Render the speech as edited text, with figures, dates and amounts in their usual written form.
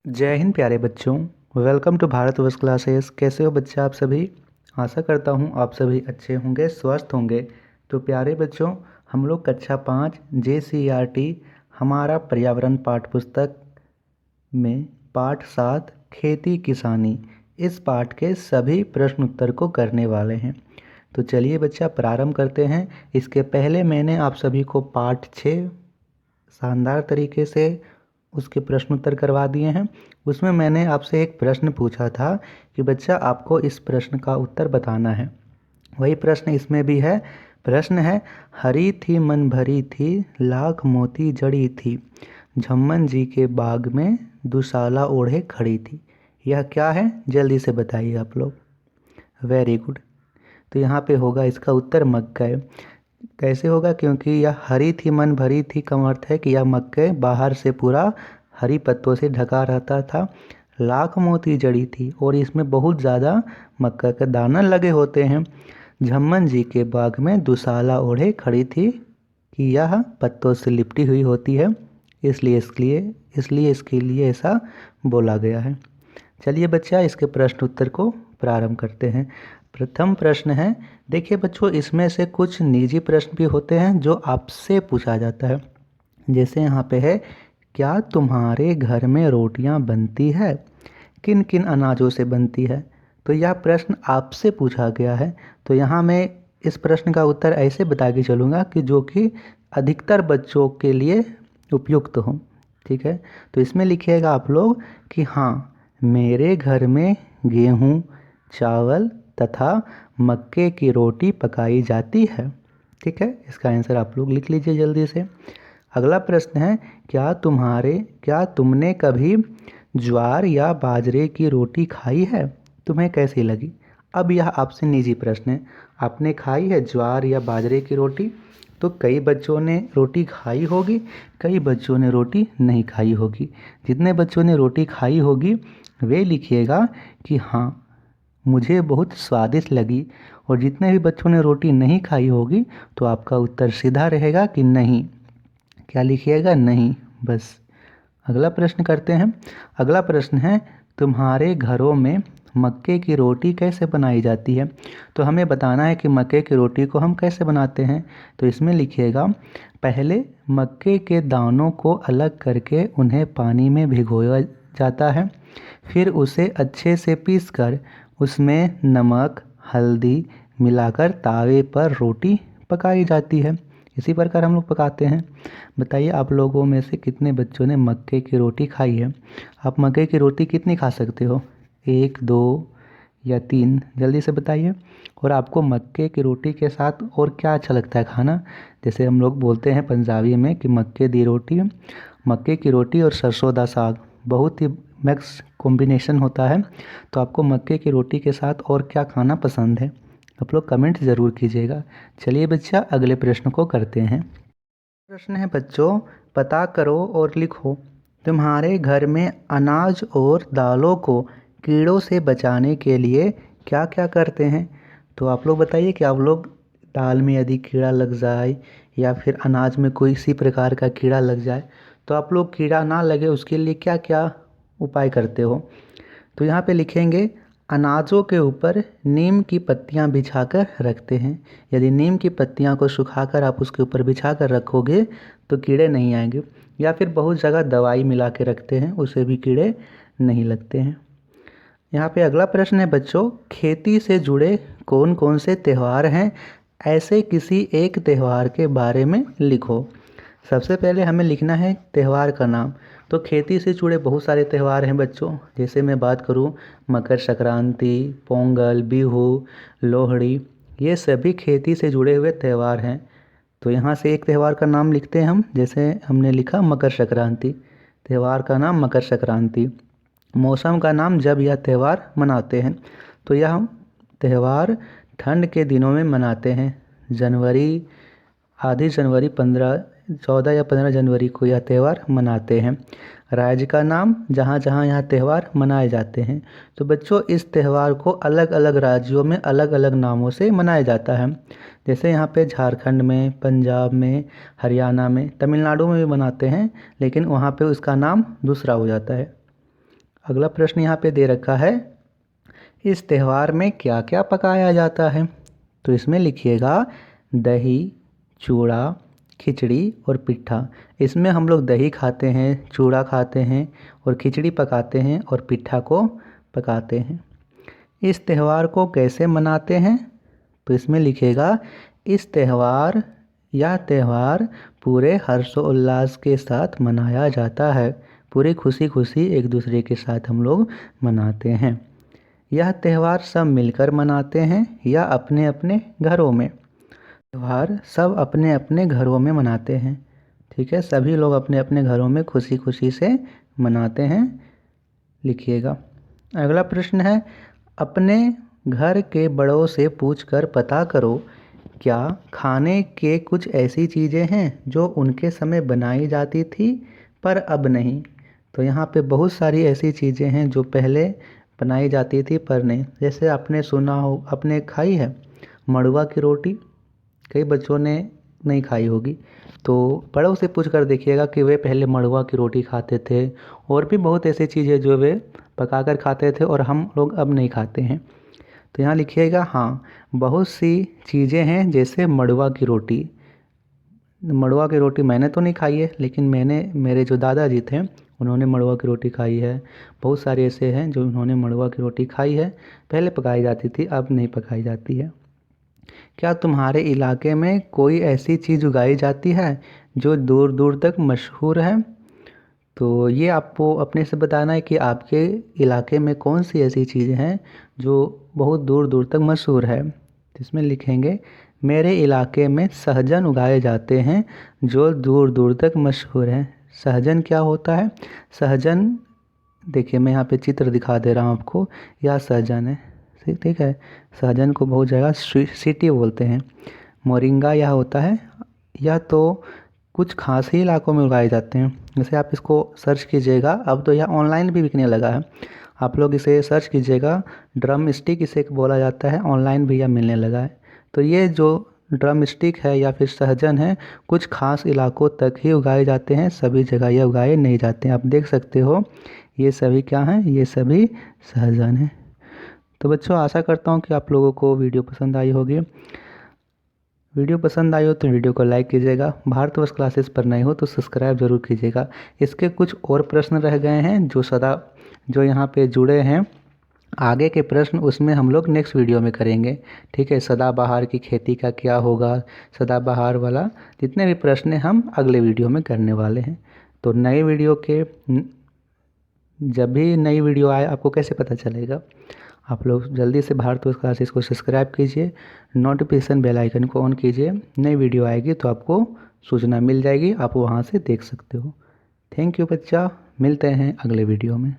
जय हिंद प्यारे बच्चों। Welcome to Bharatvarsh classes. कैसे हो बच्चे आप सभी? आशा करता हूँ आप सभी अच्छे होंगे, स्वस्थ होंगे। तो प्यारे बच्चों, हम लोग कक्षा 5 JCERT हमारा पर्यावरण पाठ पुस्तक में पाठ 7 खेती किसानी, इस पाठ के सभी प्रश्न उत्तर को करने वाले हैं। तो चलिए बच्चा प्रारंभ करते हैं। इसके पहले मैंने आप सभी को पाठ 6 शानदार तरीके से उसके प्रश्न उत्तर करवा दिए हैं। उसमें मैंने आपसे एक प्रश्न पूछा था कि बच्चा आपको इस प्रश्न का उत्तर बताना है। वही प्रश्न इसमें भी है। प्रश्न है, हरी थी मन भरी थी, लाख मोती जड़ी थी, झम्मन जी के बाग में दुशाला ओढ़े खड़ी थी। यह क्या है? जल्दी से बताइए आप लोग। Very good. तो यहाँ पे होगा इसका उत्तर मक्का। कैसे होगा? क्योंकि यह हरी थी मन भरी थी का अर्थ है कि यह मक्के बाहर से पूरा हरी पत्तों से ढका रहता था। लाख मोती जड़ी थी और इसमें बहुत ज़्यादा मक्का के दाना लगे होते हैं। झम्मन जी के बाग में दुशाला ओढ़े खड़ी थी कि यह पत्तों से लिपटी हुई होती है, इसलिए इसके लिए ऐसा बोला गया है। चलिए बच्चा इसके प्रश्न उत्तर को प्रारंभ करते हैं। प्रथम प्रश्न है, देखिए बच्चों, इसमें से कुछ निजी प्रश्न भी होते हैं जो आपसे पूछा जाता है। जैसे यहाँ पे है, क्या तुम्हारे घर में रोटियाँ बनती है? किन किन अनाजों से बनती है? तो यह प्रश्न आपसे पूछा गया है। तो यहाँ मैं इस प्रश्न का उत्तर ऐसे बता के चलूँगा कि जो कि अधिकतर बच्चों के लिए उपयुक्त हो। ठीक है, तो इसमें लिखिएगा आप लोग कि हाँ, मेरे घर में गेहूँ, चावल तथा मक्के की रोटी पकाई जाती है। ठीक है, इसका आंसर आप लोग लिख लीजिए जल्दी से। अगला प्रश्न है, क्या तुमने कभी ज्वार या बाजरे की रोटी खाई है? तुम्हें कैसी लगी? अब यह आपसे निजी प्रश्न है। आपने खाई है ज्वार या बाजरे की रोटी? तो कई बच्चों ने रोटी खाई होगी, कई बच्चों ने रोटी नहीं खाई होगी। जितने बच्चों ने रोटी खाई होगी वे लिखिएगा कि हाँ, मुझे बहुत स्वादिष्ट लगी। और जितने भी बच्चों ने रोटी नहीं खाई होगी तो आपका उत्तर सीधा रहेगा कि नहीं। क्या लिखिएगा? नहीं। बस अगला प्रश्न करते हैं। अगला प्रश्न है, तुम्हारे घरों में मक्के की रोटी कैसे बनाई जाती है? तो हमें बताना है कि मक्के की रोटी को हम कैसे बनाते हैं। तो इसमें लिखिएगा, पहले मक्के के दानों को अलग करके उन्हें पानी में भिगोया जाता है। फिर उसे अच्छे से पीसकर उसमें नमक, हल्दी मिलाकर तावे पर रोटी पकाई जाती है। इसी प्रकार हम लोग पकाते हैं। बताइए आप लोगों में से कितने बच्चों ने मक्के की रोटी खाई है? आप मक्के की रोटी कितनी खा सकते हो? 1, 2 या 3? जल्दी से बताइए। और आपको मक्के की रोटी के साथ और क्या अच्छा लगता है खाना? जैसे हम लोग बोलते हैं पंजाबी में कि मक्के दी रोटी, मक्के की रोटी और सरसों दा साग बहुत ही मैक्स कॉम्बिनेशन होता है। तो आपको मक्के की रोटी के साथ और क्या खाना पसंद है? आप लोग कमेंट ज़रूर कीजिएगा। चलिए बच्चा अगले प्रश्न को करते हैं। प्रश्न है बच्चों, पता करो और लिखो, तुम्हारे घर में अनाज और दालों को कीड़ों से बचाने के लिए क्या क्या करते हैं? तो आप लोग बताइए कि आप लोग दाल में यदि कीड़ा लग जाए या फिर अनाज में कोई इसी प्रकार का कीड़ा लग जाए तो आप लोग कीड़ा ना लगे उसके लिए क्या क्या उपाय करते हो? तो यहाँ पे लिखेंगे, अनाजों के ऊपर नीम की पत्तियाँ बिछाकर रखते हैं। यदि नीम की पत्तियाँ को सुखाकर आप उसके ऊपर बिछाकर रखोगे तो कीड़े नहीं आएंगे। या फिर बहुत जगह दवाई मिला के रखते हैं, उससे भी कीड़े नहीं लगते हैं। यहाँ पे अगला प्रश्न है बच्चों, खेती से जुड़े कौन कौन से त्यौहार हैं? ऐसे किसी एक त्यौहार के बारे में लिखो। सबसे पहले हमें लिखना है त्यौहार का नाम। तो खेती से जुड़े बहुत सारे त्यौहार हैं बच्चों। जैसे मैं बात करूं, मकर संक्रांति, पोंगल, बिहू, लोहड़ी, ये सभी खेती से जुड़े हुए त्यौहार हैं। तो यहाँ से एक त्यौहार का नाम लिखते हैं हम। जैसे हमने लिखा मकर संक्रांति, त्यौहार का नाम मकर संक्रांति। मौसम का नाम जब यह त्यौहार मनाते हैं। तो यह हम त्यौहार ठंड के दिनों में मनाते हैं। जनवरी, आधी जनवरी, 14 या 15 जनवरी को यह त्यौहार मनाते हैं। राज्य का नाम, जहाँ जहाँ यहाँ त्यौहार मनाए जाते हैं। तो बच्चों इस त्यौहार को अलग अलग राज्यों में अलग अलग नामों से मनाया जाता है। जैसे यहाँ पे झारखंड में, पंजाब में, हरियाणा में, तमिलनाडु में भी मनाते हैं, लेकिन वहाँ पे उसका नाम दूसरा हो जाता है। अगला प्रश्न यहाँ पे दे रखा है, इस त्यौहार में क्या क्या पकाया जाता है? तो इसमें लिखिएगा दही, चूड़ा, खिचड़ी और पिट्ठा। इसमें हम लोग दही खाते हैं, चूड़ा खाते हैं और खिचड़ी पकाते हैं और पिट्ठा को पकाते हैं। इस त्यौहार को कैसे मनाते हैं? तो इसमें लिखेगा इस त्यौहार पूरे हर्षोल्लास के साथ मनाया जाता है। पूरी खुशी खुशी एक दूसरे के साथ हम लोग मनाते हैं। यह त्यौहार सब मिलकर मनाते हैं या अपने अपने घरों में? त्यौहार सब अपने अपने घरों में मनाते हैं। ठीक है, सभी लोग अपने अपने घरों में खुशी खुशी से मनाते हैं, लिखिएगा। अगला प्रश्न है, अपने घर के बड़ों से पूछकर पता करो क्या खाने के कुछ ऐसी चीज़ें हैं जो उनके समय बनाई जाती थी पर अब नहीं? तो यहाँ पे बहुत सारी ऐसी चीज़ें हैं जो पहले बनाई जाती थी पर नहीं। जैसे आपने सुना हो, आपने खाई है मड़ुआ की रोटी, कई बच्चों ने नहीं खाई होगी, तो बड़ों से पूछ कर देखिएगा कि वे पहले मड़ुआ की रोटी खाते थे। और भी बहुत ऐसी चीज़ें जो वे पका कर खाते थे और हम लोग अब नहीं खाते हैं। तो यहाँ लिखिएगा हाँ, बहुत सी चीज़ें हैं जैसे मड़ुआ की रोटी। मड़ुआ की रोटी मैंने तो नहीं खाई है, लेकिन मेरे जो दादाजी थे उन्होंने मड़ुआ की रोटी खाई है। बहुत सारे ऐसे हैं जो उन्होंने मड़ुआ की रोटी खाई है, पहले पकाई जाती थी अब नहीं पकाई जाती है। क्या तुम्हारे इलाके में कोई ऐसी चीज़ उगाई जाती है जो दूर दूर तक मशहूर है? तो ये आपको अपने से बताना है कि आपके इलाके में कौन सी ऐसी चीज़ें हैं जो बहुत दूर दूर तक मशहूर है। तो इसमें लिखेंगे मेरे इलाके में सहजन उगाए जाते हैं जो दूर दूर तक मशहूर हैं। सहजन क्या होता है? सहजन, देखिए मैं यहाँ पे चित्र दिखा दे रहा हूँ आपको, यह सहजन है, ठीक है। सहजन को बहुत जगह सीटी बोलते हैं। मोरिंगा यह होता है, यह तो कुछ खास ही इलाकों में उगाए जाते हैं। जैसे आप इसको सर्च कीजिएगा, अब तो यह ऑनलाइन भी बिकने लगा है, आप लोग इसे सर्च कीजिएगा, ड्रम स्टिक इसे बोला जाता है, ऑनलाइन भी यह मिलने लगा है। तो ये जो ड्रम स्टिक है या फिर सहजन है, कुछ खास इलाकों तक ही उगाए जाते हैं, सभी जगह ये उगाए नहीं जाते हैं। आप देख सकते हो ये सभी क्या हैं, ये सभी सहजन हैं। तो बच्चों आशा करता हूँ कि आप लोगों को वीडियो पसंद आई होगी। वीडियो पसंद आई हो तो वीडियो को लाइक कीजिएगा, भारतवर्ष क्लासेस पर नए हो तो सब्सक्राइब जरूर कीजिएगा। इसके कुछ और प्रश्न रह गए हैं जो यहाँ पे जुड़े हैं, आगे के प्रश्न उसमें हम लोग नेक्स्ट वीडियो में करेंगे। ठीक है, सदाबहार की खेती का क्या होगा, सदाबहार वाला जितने भी प्रश्न हैं हम अगले वीडियो में करने वाले हैं। तो नए वीडियो के जब भी नई वीडियो आए आपको कैसे पता चलेगा? आप लोग जल्दी से भारतवर्ष क्लासेस को सब्सक्राइब कीजिए, नोटिफिकेशन बेल आइकन को ऑन कीजिए, नई वीडियो आएगी तो आपको सूचना मिल जाएगी, आप वहाँ से देख सकते हो। थैंक यू बच्चा, मिलते हैं अगले वीडियो में।